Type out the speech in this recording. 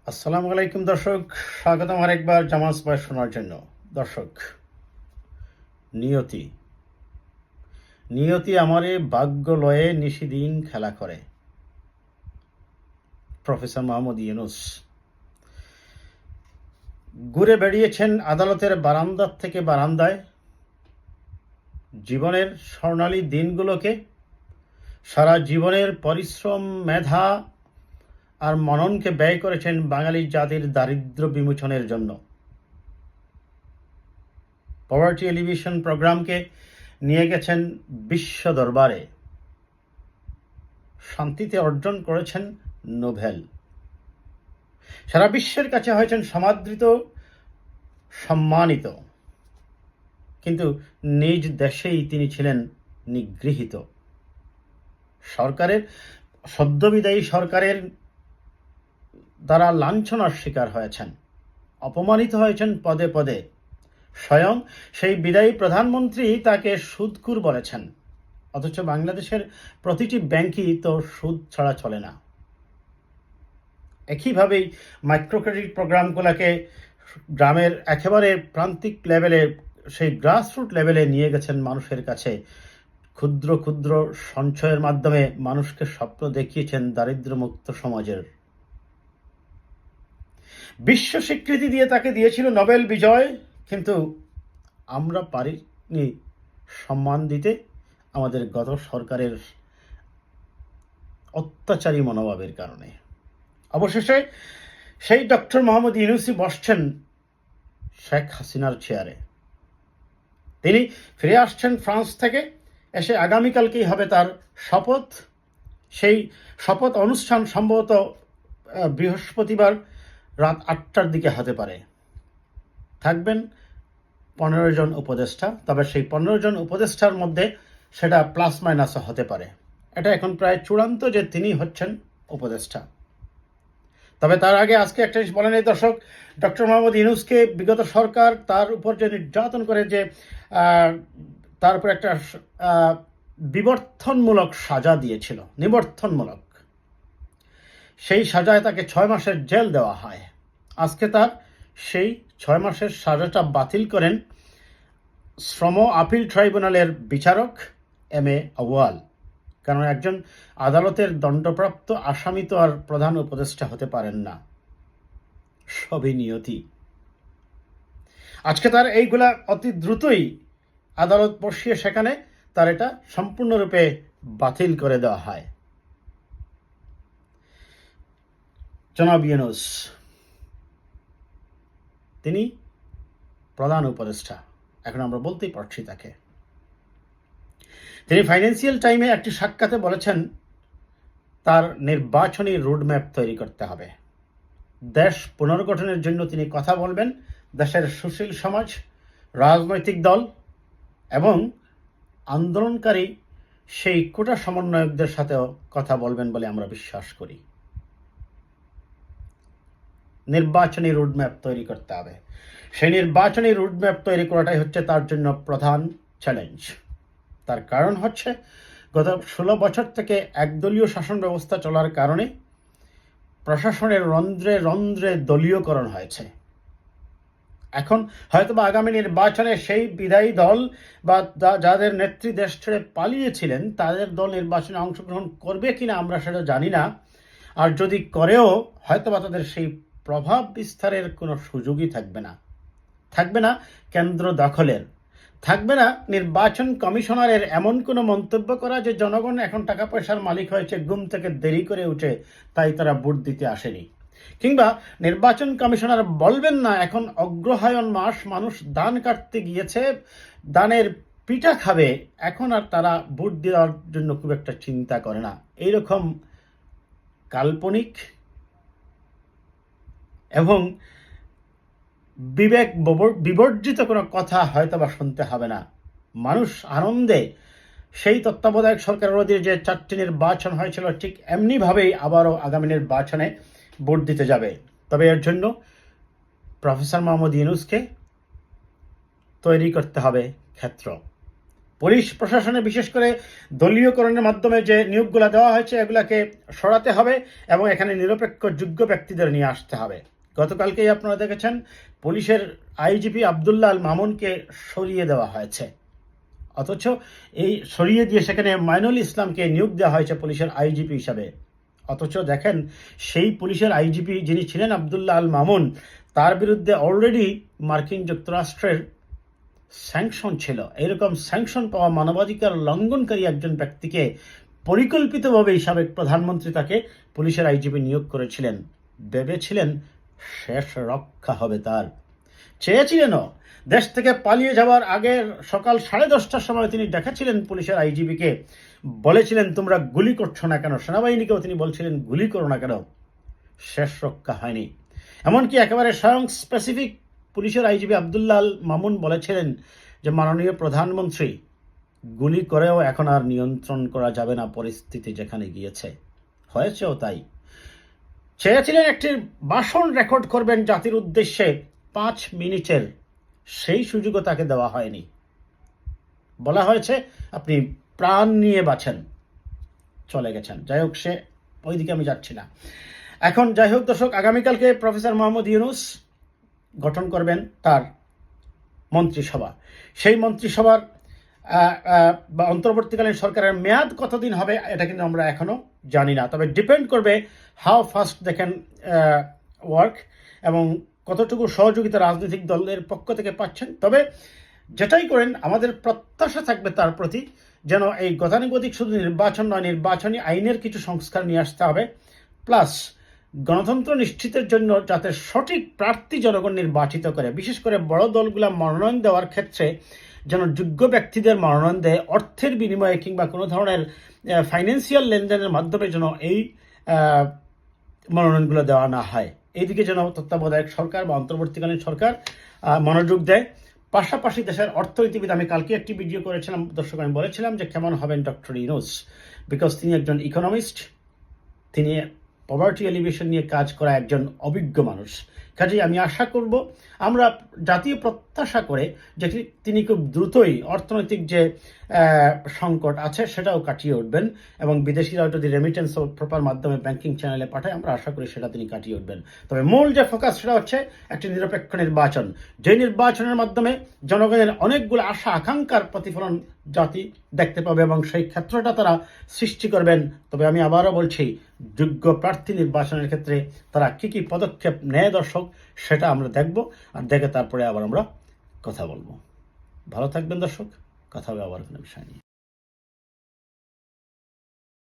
আসসালামু আলাইকুম দর্শক, স্বাগতম আরেকবার জামাজ বয়স শোনার জন্য। দর্শক, নিয়তি নিয়তি আমারে ভাগ্য লয়ে নিশিদিন খেলা করে। প্রফেসর মোহাম্মদ ইউনূস ঘুরে বেড়িয়েছেন আদালতের বারান্দা থেকে বারান্দায়। জীবনের স্বর্ণালী দিনগুলোকে, সারা জীবনের পরিশ্রম, মেধা আর মননকে ব্যয় করেছেন বাঙালি জাতির দারিদ্র বিমোচনের জন্য। পভার্টি এলিভেশন প্রোগ্রামকে নিয়ে গেছেন বিশ্ব দরবারে। শান্তিতে অর্জন করেছেন নোবেল। সারা বিশ্বের কাছে হয়েছেন সমাদৃত, সম্মানিত, কিন্তু নিজ দেশেই তিনি ছিলেন নিগৃহীত। সদ্যবিদায়ী সরকারের দ্বারা লাঞ্ছনার শিকার হয়েছেন, অপমানিত হয়েছেন পদে পদে। স্বয়ং সেই বিদায়ী প্রধানমন্ত্রী তাকে সুদখোর বলেছেন, অথচ বাংলাদেশের প্রতিটি ব্যাংকই তো সুদ ছাড়া চলে না। একইভাবেই মাইক্রোক্রেডিট প্রোগ্রামগুলোকে গ্রামের একেবারে প্রান্তিক লেভেলে, সেই গ্রাসরুট লেভেলে নিয়ে গেছেন মানুষের কাছে। ক্ষুদ্র ক্ষুদ্র সঞ্চয়ের মাধ্যমে মানুষকে স্বপ্ন দেখিয়েছেন দারিদ্র্যমুক্ত সমাজের। বিশ্ব স্বীকৃতি দিয়ে তাকে দিয়েছিল নোবেল বিজয়, কিন্তু আমরা পারিনি সম্মান দিতে আমাদের গত সরকারের অত্যাচারী মনোভাবের কারণে। অবশেষে সেই ডক্টর মোহাম্মদ ইউনূসই বসছেন শেখ হাসিনার চেয়ারে। তিনি ফিরে আসছেন ফ্রান্স থেকে, এসে আগামীকালকেই হবে তার শপথ। সেই শপথ অনুষ্ঠান সম্ভবত বৃহস্পতিবার রাত 8টার দিকে হতে পারে। থাকবেন 15 জন উপদেষ্টা, তবে সেই 15 জন উপদেষ্টার মধ্যে সেটা প্লাস মাইনাসও হতে পারে। এটা এখন প্রায় চূড়ান্ত যে তিনি হচ্ছেন উপদেষ্টা। তবে তার আগে আজকে একটা জিনিস বলেন এই দর্শক, ডক্টর মোহাম্মদ ইউনূসকে বিগত সরকার তার উপর যে নির্যাতন করে, যে তার উপর একটা বিবর্তনমূলক সাজা দিয়েছিল, নিবর্তনমূলক, সেই সাজায় তাকে 6 মাসের জেল দেওয়া হয়। আজকে তার সেই 6 মাসের সাজাটা বাতিল করেন শ্রম আপিল ট্রাইব্যুনালের বিচারক এম.এ. আউয়াল। কারণ একজন আদালতের দণ্ডপ্রাপ্ত আসামি তো আর প্রধান উপদেষ্টা হতে পারেন না। সবই নিয়তি। আজকে তার এইগুলা অতি দ্রুতই আদালত বসিয়ে সেখানে তার এটা সম্পূর্ণরূপে বাতিল করে দেওয়া হয়। জনাব ইউনূস, তিনি প্রধান উপদেষ্টা, এখন আমরা বলতেই পারছি তাকে। তিনি ফাইন্যান্সিয়াল টাইমে একটি সাক্ষাতে বলেছেন তার নির্বাচনী রোডম্যাপ তৈরি করতে হবে। দেশ পুনর্গঠনের জন্য তিনি কথা বলবেন দেশের সুশীল সমাজ, রাজনৈতিক দল এবং আন্দোলনকারী সেই কোটা সমন্বয়কদের সাথেও কথা বলবেন বলে আমরা বিশ্বাস করি। নির্বাচনী রোডম্যাপ তৈরি করতে হবে। সেই নির্বাচনী রোডম্যাপ তৈরি করাটাই হচ্ছে তার জন্য প্রধান চ্যালেঞ্জ। তার কারণ হচ্ছে গত 16 বছর থেকে একদলীয় শাসন ব্যবস্থা চলার কারণে প্রশাসনের রন্ধ্রে রন্ধ্রে দলীয়করণ হয়েছে। এখন হয়তোবা আগামী নির্বাচনে সেই বিদায়ী দল বা যাদের নেত্রী দেশ ছেড়ে পালিয়েছিলেন তাদের দল নির্বাচনে অংশগ্রহণ করবে কিনা আমরা সেটা জানি না। আর যদি করেও হয়তোবা তাদের সেই প্রভাব বিস্তারের কোনো সুযোগই থাকবে না। থাকবে না কেন্দ্র দখলের, থাকবে না নির্বাচন কমিশনারের এমন কোনো মন্তব্য করা যে জনগণ এখন টাকা পয়সার মালিক হয়েছে, ঘুম থেকে দেরি করে উঠে, তাই তারা ভোট দিতে আসেনি। কিংবা নির্বাচন কমিশনার বলবেন না এখন অগ্রহায়ণ মাস, মানুষ দান কাটতে গিয়েছে, দানের পিঠা খাবে, এখন আর তারা ভোট দেওয়ার জন্য খুব একটা চিন্তা করে না। এইরকম কাল্পনিক এবং বিবেক বিবর্জিত কোনো কথা হয়তো বা শুনতে হবে না। মানুষ আনন্দে সেই তত্ত্বাবধায়ক সরকারের অধীনে যে 4টি নির্বাচন হয়েছিল ঠিক এমনিভাবেই আবারও আগামী নির্বাচনে ভোট দিতে যাবে। তবে এর জন্য প্রফেসর মোহাম্মদ ইউনূসকে তৈরি করতে হবে ক্ষেত্র। পুলিশ প্রশাসনে বিশেষ করে দলীয়করণের মাধ্যমে যে নিয়োগগুলো দেওয়া হয়েছে এগুলাকে সরাতে হবে এবং এখানে নিরপেক্ষ যোগ্য ব্যক্তিদের নিয়ে আসতে হবে। গতকালকেই আপনারা দেখেছেন পুলিশের আইজিপি আবদুল্লাহ আল মামুনকে সরিয়ে দেওয়া হয়েছে, অথচ এই সরিয়ে দিয়ে সেখানে মাইনুল ইসলামকে নিয়োগ দেওয়া হয়েছে পুলিশের আইজিপি হিসাবে। অথচ দেখেন সেই পুলিশের আইজিপি যিনি ছিলেন আবদুল্লাহ আল মামুন, তার বিরুদ্ধে অলরেডি মার্কিন যুক্তরাষ্ট্রের স্যাংশন ছিল। এরকম স্যাংশন পাওয়া মানবাধিকার লঙ্ঘনকারী একজন ব্যক্তিকে পরিকল্পিতভাবেই সাবেক প্রধানমন্ত্রী তাকে পুলিশের আইজিপি নিয়োগ করেছিলেন, ভেবেছিলেন শেষ রক্ষা হবে তার। চেয়েছিলেনও। দেশ থেকে পালিয়ে যাওয়ার আগে সকাল 10:30টার সময় তিনি দেখাচ্ছিলেন পুলিশের আইজিপিকে, বলেছিলেন তোমরা গুলি করছো না কেন, সেনাবাহিনীকেও তিনি বলছিলেন গুলি করো না কেন, শেষ রক্ষা হয়নি। এমনকি একেবারে স্বয়ং স্পেসিফিক পুলিশের আইজিপি আবদুল্লাহ আল মামুন বলেছিলেন যে মাননীয় প্রধানমন্ত্রী, গুলি করেও এখন আর নিয়ন্ত্রণ করা যাবে না পরিস্থিতি যেখানে গিয়েছে। হয়েছেও তাই। চেয়েছিলেন একটি ভাষণ রেকর্ড করবেন জাতির উদ্দেশ্যে 5 মিনিটের, সেই সুযোগও তাকে দেওয়া হয়নি। বলা হয়েছে আপনি প্রাণ নিয়ে বাঁচেন, চলে গেছেন। যাই হোক, সে ওইদিকে আমি যাচ্ছি না। এখন যাই হোক দর্শক, আগামীকালকে প্রফেসর মোহাম্মদ ইউনূস গঠন করবেন তার মন্ত্রিসভা। সেই মন্ত্রিসভার বা অন্তর্বর্তীকালীন সরকারের মেয়াদ কতদিন হবে এটা কিন্তু আমরা এখনো জানি না, তবে ডিপেন্ড করবে how fast they can work এবং কতটুকু সহযোগিতা রাজনৈতিক দলের পক্ষ থেকে পাচ্ছেন। তবে যেটাই করেন আমাদের প্রত্যাশা থাকবে তার প্রতি, যেন এই গতানুগতিক শুধু নির্বাচন নয়, নির্বাচনী আইনের কিছু সংস্কার নিয়ে আসতে হবে, প্লাস গণতন্ত্র নিশ্চিতের জন্য যাতে সঠিক প্রার্থী জনগণ নির্বাচিত করে, বিশেষ করে বড় দলগুলা মনোনয়ন দেওয়ার ক্ষেত্রে যেন যোগ্য ব্যক্তিদের মনোনয়ন দেয়, অর্থের বিনিময়ে কিংবা কোনো ধরনের ফাইন্যান্সিয়াল লেনদেনের মাধ্যমে যেন এই মনোনয়নগুলো দেওয়া না হয়। এইদিকে যেন তত্ত্বাবধায়ক সরকার বা অন্তর্বর্তীকালীন সরকার মনোযোগ দেয়। পাশাপাশি দেশের অর্থনীতিবিদ, আমি কালকে একটি ভিডিও করেছিলাম দর্শক, আমি বলেছিলাম যে কেমন হবেন ডক্টর ইউনূস, বিকজ তিনি একজন ইকোনমিস্ট, তিনি পভার্টি এলিভেশন নিয়ে কাজ করা একজন অভিজ্ঞ মানুষ। কাজেই আমি আশা করব, আমরা জাতীয় প্রত্যাশা করে যে তিনি খুব দ্রুতই অর্থনৈতিক যে সংকট আছে সেটাও কাটিয়ে উঠবেন এবং বিদেশিরাও যদি রেমিটেন্স ও প্রপার মাধ্যমে ব্যাংকিং চ্যানেলে পাঠায়, আমরা আশা করি সেটা তিনি কাটিয়ে উঠবেন। তবে মূল যে ফোকাস সেটা হচ্ছে একটি নিরপেক্ষ নির্বাচন, যে নির্বাচনের মাধ্যমে জনগণের অনেকগুলো আশা আকাঙ্ক্ষার প্রতিফলন জাতি দেখতে পাবে এবং সেই ক্ষেত্রটা তারা সৃষ্টি করবেন। তবে আমি আবারও বলছি, যোগ্য প্রার্থী নির্বাচনের ক্ষেত্রে তারা কি কি পদক্ষেপ নেয় দর্শক, সেটা আমরা দেখব, আর দেখে তারপরে আবার আমরা কথা বলবো। ভালো থাকবেন দর্শক, কথা হবে আবার কোনো বিষয় নিয়ে।